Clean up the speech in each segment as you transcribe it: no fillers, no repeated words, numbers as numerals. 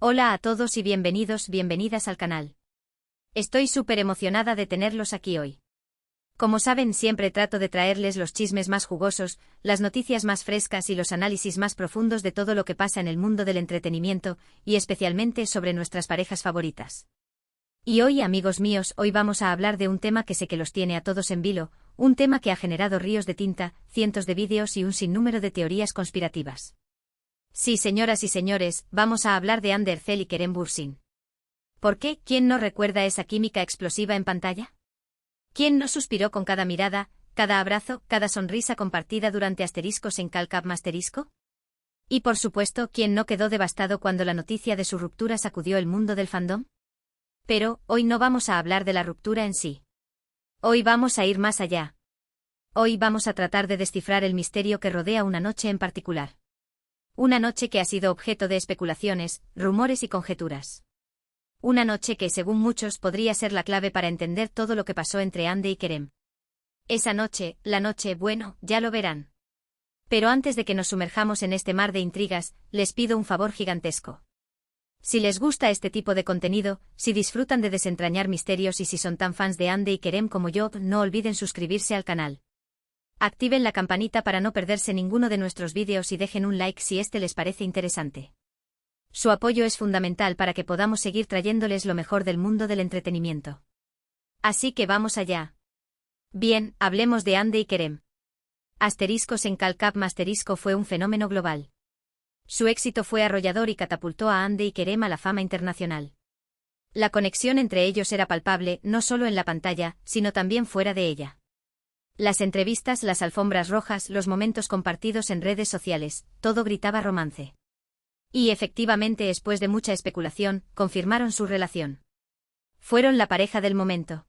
Hola a todos y bienvenidas al canal. Estoy súper emocionada de tenerlos aquí hoy. Como saben, siempre trato de traerles los chismes más jugosos, las noticias más frescas y los análisis más profundos de todo lo que pasa en el mundo del entretenimiento, y especialmente sobre nuestras parejas favoritas. Y hoy, amigos míos, hoy vamos a hablar de un tema que sé que los tiene a todos en vilo, un tema que ha generado ríos de tinta, cientos de vídeos y un sinnúmero de teorías conspirativas. Sí, señoras y señores, vamos a hablar de Hande Erçel y Kerem Bürsin. ¿Por qué? ¿Quién no recuerda esa química explosiva en pantalla? ¿Quién no suspiró con cada mirada, cada abrazo, cada sonrisa compartida durante asteriscos en Calcap Masterisco? Y por supuesto, ¿quién no quedó devastado cuando la noticia de su ruptura sacudió el mundo del fandom? Pero, hoy no vamos a hablar de la ruptura en sí. Hoy vamos a ir más allá. Hoy vamos a tratar de descifrar el misterio que rodea una noche en particular. Una noche que ha sido objeto de especulaciones, rumores y conjeturas. Una noche que, según muchos, podría ser la clave para entender todo lo que pasó entre Hande y Kerem. Esa noche, la noche, bueno, ya lo verán. Pero antes de que nos sumerjamos en este mar de intrigas, les pido un favor gigantesco. Si les gusta este tipo de contenido, si disfrutan de desentrañar misterios y si son tan fans de Hande y Kerem como yo, no olviden suscribirse al canal. Activen la campanita para no perderse ninguno de nuestros vídeos y dejen un like si este les parece interesante. Su apoyo es fundamental para que podamos seguir trayéndoles lo mejor del mundo del entretenimiento. Así que vamos allá. Bien, hablemos de Hande y Kerem. Asteriscos en Calcap Masterisco fue un fenómeno global. Su éxito fue arrollador y catapultó a Hande y Kerem a la fama internacional. La conexión entre ellos era palpable, no solo en la pantalla, sino también fuera de ella. Las entrevistas, las alfombras rojas, los momentos compartidos en redes sociales, todo gritaba romance. Y efectivamente, después de mucha especulación, confirmaron su relación. Fueron la pareja del momento.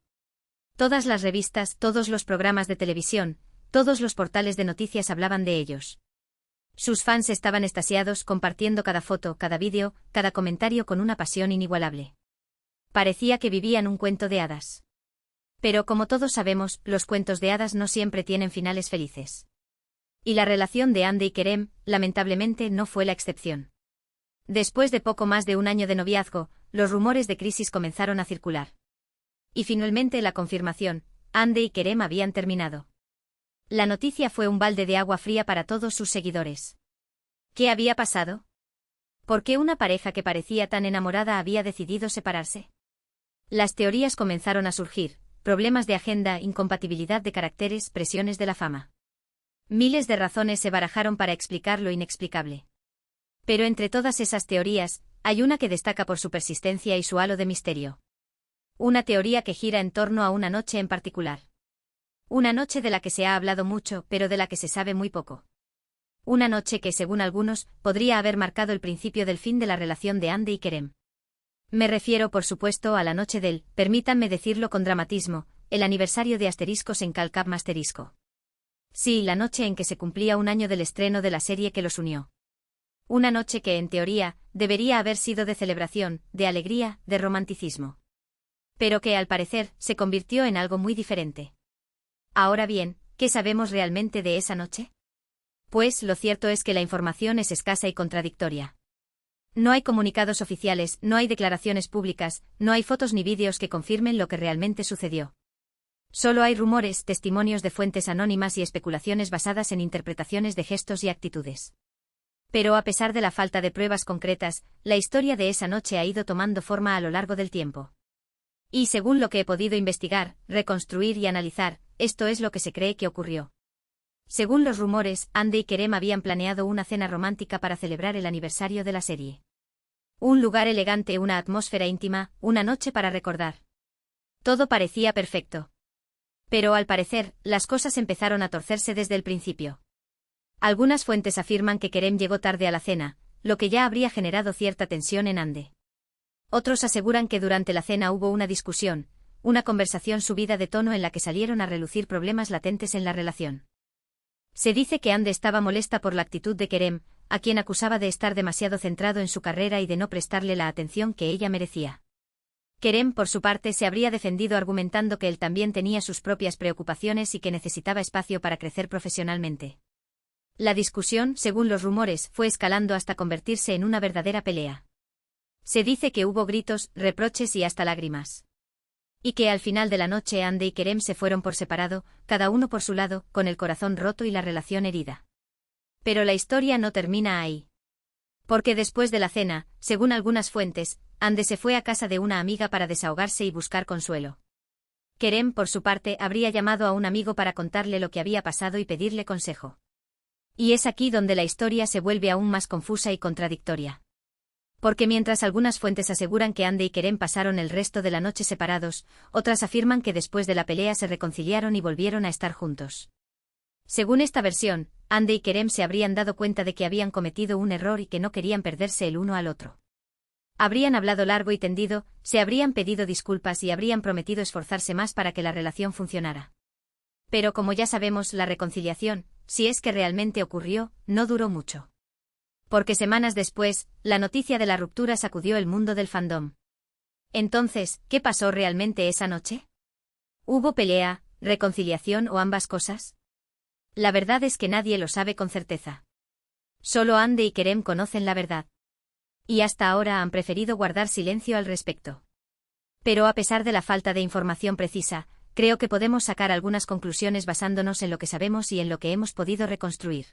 Todas las revistas, todos los programas de televisión, todos los portales de noticias hablaban de ellos. Sus fans estaban extasiados, compartiendo cada foto, cada vídeo, cada comentario con una pasión inigualable. Parecía que vivían un cuento de hadas. Pero como todos sabemos, los cuentos de hadas no siempre tienen finales felices. Y la relación de Hande y Kerem, lamentablemente, no fue la excepción. Después de poco más de un año de noviazgo, los rumores de crisis comenzaron a circular. Y finalmente la confirmación: Hande y Kerem habían terminado. La noticia fue un balde de agua fría para todos sus seguidores. ¿Qué había pasado? ¿Por qué una pareja que parecía tan enamorada había decidido separarse? Las teorías comenzaron a surgir: problemas de agenda, incompatibilidad de caracteres, presiones de la fama. Miles de razones se barajaron para explicar lo inexplicable. Pero entre todas esas teorías, hay una que destaca por su persistencia y su halo de misterio. Una teoría que gira en torno a una noche en particular. Una noche de la que se ha hablado mucho, pero de la que se sabe muy poco. Una noche que, según algunos, podría haber marcado el principio del fin de la relación de Hande y Kerem. Me refiero, por supuesto, a la noche del, permítanme decirlo con dramatismo, el aniversario de Asteriscos en Calcap Masterisco. Sí, la noche en que se cumplía un año del estreno de la serie que los unió. Una noche que, en teoría, debería haber sido de celebración, de alegría, de romanticismo. Pero que, al parecer, se convirtió en algo muy diferente. Ahora bien, ¿qué sabemos realmente de esa noche? Pues, lo cierto es que la información es escasa y contradictoria. No hay comunicados oficiales, no hay declaraciones públicas, no hay fotos ni vídeos que confirmen lo que realmente sucedió. Solo hay rumores, testimonios de fuentes anónimas y especulaciones basadas en interpretaciones de gestos y actitudes. Pero a pesar de la falta de pruebas concretas, la historia de esa noche ha ido tomando forma a lo largo del tiempo. Y según lo que he podido investigar, reconstruir y analizar, esto es lo que se cree que ocurrió. Según los rumores, Hande y Kerem habían planeado una cena romántica para celebrar el aniversario de la serie. Un lugar elegante, una atmósfera íntima, una noche para recordar. Todo parecía perfecto. Pero al parecer, las cosas empezaron a torcerse desde el principio. Algunas fuentes afirman que Kerem llegó tarde a la cena, lo que ya habría generado cierta tensión en Hande. Otros aseguran que durante la cena hubo una discusión, una conversación subida de tono en la que salieron a relucir problemas latentes en la relación. Se dice que Hande estaba molesta por la actitud de Kerem, a quien acusaba de estar demasiado centrado en su carrera y de no prestarle la atención que ella merecía. Kerem, por su parte, se habría defendido argumentando que él también tenía sus propias preocupaciones y que necesitaba espacio para crecer profesionalmente. La discusión, según los rumores, fue escalando hasta convertirse en una verdadera pelea. Se dice que hubo gritos, reproches y hasta lágrimas. Y que al final de la noche Ande y Kerem se fueron por separado, cada uno por su lado, con el corazón roto y la relación herida. Pero la historia no termina ahí. Porque después de la cena, según algunas fuentes, Ande se fue a casa de una amiga para desahogarse y buscar consuelo. Kerem, por su parte, habría llamado a un amigo para contarle lo que había pasado y pedirle consejo. Y es aquí donde la historia se vuelve aún más confusa y contradictoria. Porque mientras algunas fuentes aseguran que Ande y Kerem pasaron el resto de la noche separados, otras afirman que después de la pelea se reconciliaron y volvieron a estar juntos. Según esta versión, Ande y Kerem se habrían dado cuenta de que habían cometido un error y que no querían perderse el uno al otro. Habrían hablado largo y tendido, se habrían pedido disculpas y habrían prometido esforzarse más para que la relación funcionara. Pero como ya sabemos, la reconciliación, si es que realmente ocurrió, no duró mucho. Porque semanas después, la noticia de la ruptura sacudió el mundo del fandom. Entonces, ¿qué pasó realmente esa noche? ¿Hubo pelea, reconciliación o ambas cosas? La verdad es que nadie lo sabe con certeza. Solo Ande y Kerem conocen la verdad. Y hasta ahora han preferido guardar silencio al respecto. Pero a pesar de la falta de información precisa, creo que podemos sacar algunas conclusiones basándonos en lo que sabemos y en lo que hemos podido reconstruir.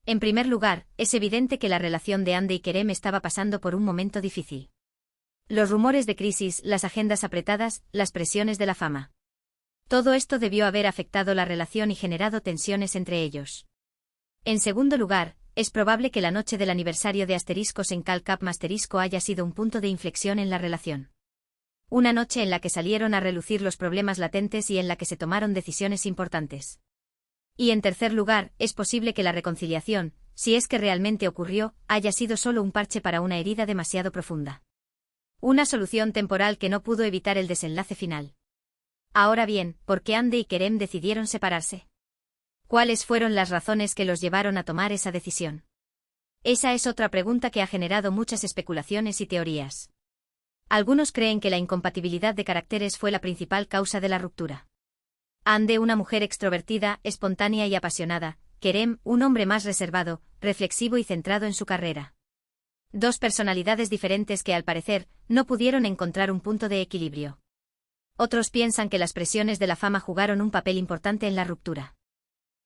En primer lugar, es evidente que la relación de Ande y Kerem estaba pasando por un momento difícil. Los rumores de crisis, las agendas apretadas, las presiones de la fama. Todo esto debió haber afectado la relación y generado tensiones entre ellos. En segundo lugar, es probable que la noche del aniversario de Asteriscos en Cal Cap Masterisco haya sido un punto de inflexión en la relación. Una noche en la que salieron a relucir los problemas latentes y en la que se tomaron decisiones importantes. Y en tercer lugar, es posible que la reconciliación, si es que realmente ocurrió, haya sido solo un parche para una herida demasiado profunda. Una solución temporal que no pudo evitar el desenlace final. Ahora bien, ¿por qué Ande y Kerem decidieron separarse? ¿Cuáles fueron las razones que los llevaron a tomar esa decisión? Esa es otra pregunta que ha generado muchas especulaciones y teorías. Algunos creen que la incompatibilidad de caracteres fue la principal causa de la ruptura. Ande, una mujer extrovertida, espontánea y apasionada; Kerem, un hombre más reservado, reflexivo y centrado en su carrera. Dos personalidades diferentes que al parecer no pudieron encontrar un punto de equilibrio. Otros piensan que las presiones de la fama jugaron un papel importante en la ruptura.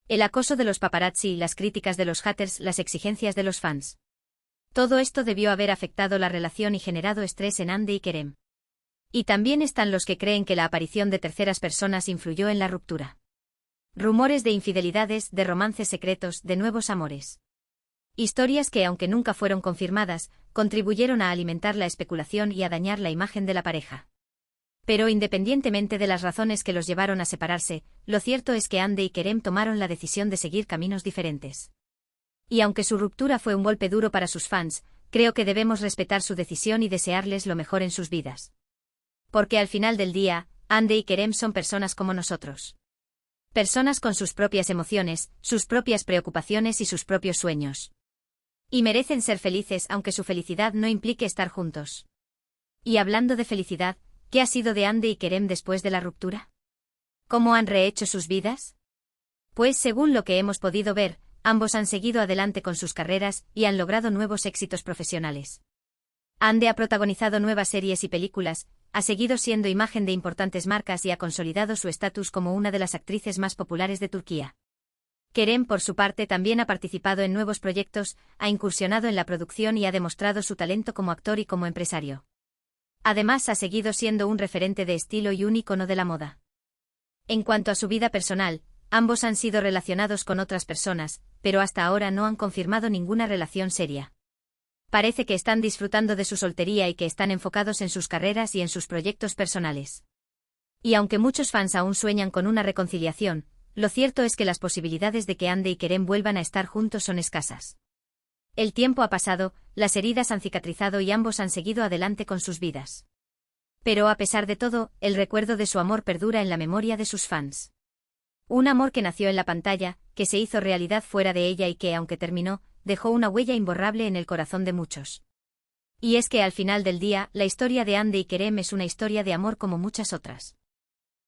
El acoso de los paparazzi, las críticas de los haters, las exigencias de los fans. Todo esto debió haber afectado la relación y generado estrés en Ande y Kerem. Y también están los que creen que la aparición de terceras personas influyó en la ruptura. Rumores de infidelidades, de romances secretos, de nuevos amores. Historias que, aunque nunca fueron confirmadas, contribuyeron a alimentar la especulación y a dañar la imagen de la pareja. Pero independientemente de las razones que los llevaron a separarse, lo cierto es que Ande y Kerem tomaron la decisión de seguir caminos diferentes. Y aunque su ruptura fue un golpe duro para sus fans, creo que debemos respetar su decisión y desearles lo mejor en sus vidas. Porque al final del día, Ande y Kerem son personas como nosotros. Personas con sus propias emociones, sus propias preocupaciones y sus propios sueños. Y merecen ser felices aunque su felicidad no implique estar juntos. Y hablando de felicidad, ¿qué ha sido de Ande y Kerem después de la ruptura? ¿Cómo han rehecho sus vidas? Pues según lo que hemos podido ver, ambos han seguido adelante con sus carreras y han logrado nuevos éxitos profesionales. Ande ha protagonizado nuevas series y películas, ha seguido siendo imagen de importantes marcas y ha consolidado su estatus como una de las actrices más populares de Turquía. Kerem, por su parte, también ha participado en nuevos proyectos, ha incursionado en la producción y ha demostrado su talento como actor y como empresario. Además, ha seguido siendo un referente de estilo y un ícono de la moda. En cuanto a su vida personal, ambos han sido relacionados con otras personas, pero hasta ahora no han confirmado ninguna relación seria. Parece que están disfrutando de su soltería y que están enfocados en sus carreras y en sus proyectos personales. Y aunque muchos fans aún sueñan con una reconciliación, lo cierto es que las posibilidades de que Ande y Kerem vuelvan a estar juntos son escasas. El tiempo ha pasado, las heridas han cicatrizado y ambos han seguido adelante con sus vidas. Pero a pesar de todo, el recuerdo de su amor perdura en la memoria de sus fans. Un amor que nació en la pantalla, que se hizo realidad fuera de ella y que, aunque terminó, dejó una huella imborrable en el corazón de muchos. Y es que al final del día, la historia de Ande y Kerem es una historia de amor como muchas otras.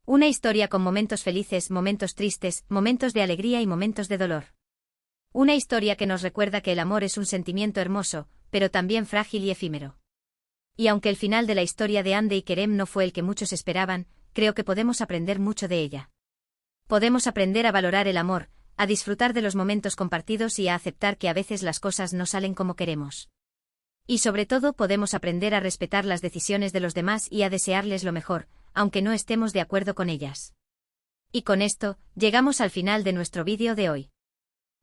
Una historia con momentos felices, momentos tristes, momentos de alegría y momentos de dolor. Una historia que nos recuerda que el amor es un sentimiento hermoso, pero también frágil y efímero. Y aunque el final de la historia de Hande y Kerem no fue el que muchos esperaban, creo que podemos aprender mucho de ella. Podemos aprender a valorar el amor, a disfrutar de los momentos compartidos y a aceptar que a veces las cosas no salen como queremos. Y sobre todo podemos aprender a respetar las decisiones de los demás y a desearles lo mejor, aunque no estemos de acuerdo con ellas. Y con esto, llegamos al final de nuestro vídeo de hoy.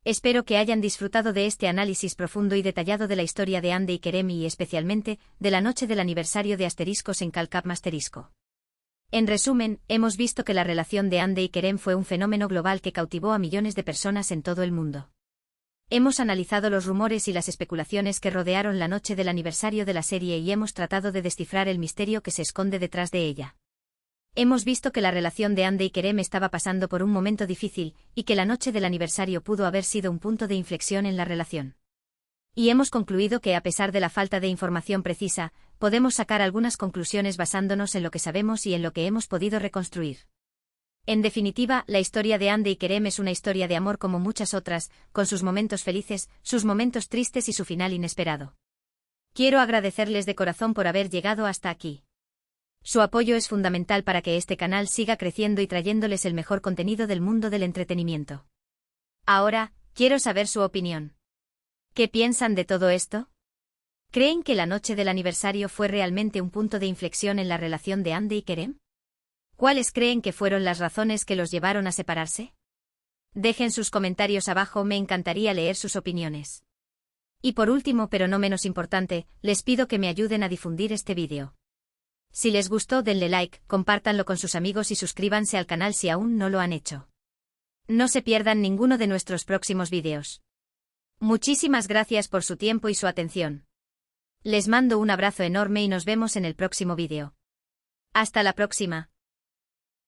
Espero que hayan disfrutado de este análisis profundo y detallado de la historia de Hande y Kerem y especialmente, de la noche del aniversario de Asteriscos en Calcap Masterisco. En resumen, hemos visto que la relación de Hande y Kerem fue un fenómeno global que cautivó a millones de personas en todo el mundo. Hemos analizado los rumores y las especulaciones que rodearon la noche del aniversario de la serie y hemos tratado de descifrar el misterio que se esconde detrás de ella. Hemos visto que la relación de Hande y Kerem estaba pasando por un momento difícil, y que la noche del aniversario pudo haber sido un punto de inflexión en la relación. Y hemos concluido que a pesar de la falta de información precisa, podemos sacar algunas conclusiones basándonos en lo que sabemos y en lo que hemos podido reconstruir. En definitiva, la historia de Hande y Kerem es una historia de amor como muchas otras, con sus momentos felices, sus momentos tristes y su final inesperado. Quiero agradecerles de corazón por haber llegado hasta aquí. Su apoyo es fundamental para que este canal siga creciendo y trayéndoles el mejor contenido del mundo del entretenimiento. Ahora, quiero saber su opinión. ¿Qué piensan de todo esto? ¿Creen que la noche del aniversario fue realmente un punto de inflexión en la relación de Hande y Kerem? ¿Cuáles creen que fueron las razones que los llevaron a separarse? Dejen sus comentarios abajo, me encantaría leer sus opiniones. Y por último, pero no menos importante, les pido que me ayuden a difundir este vídeo. Si les gustó, denle like, compártanlo con sus amigos y suscríbanse al canal si aún no lo han hecho. No se pierdan ninguno de nuestros próximos vídeos. Muchísimas gracias por su tiempo y su atención. Les mando un abrazo enorme y nos vemos en el próximo vídeo. Hasta la próxima.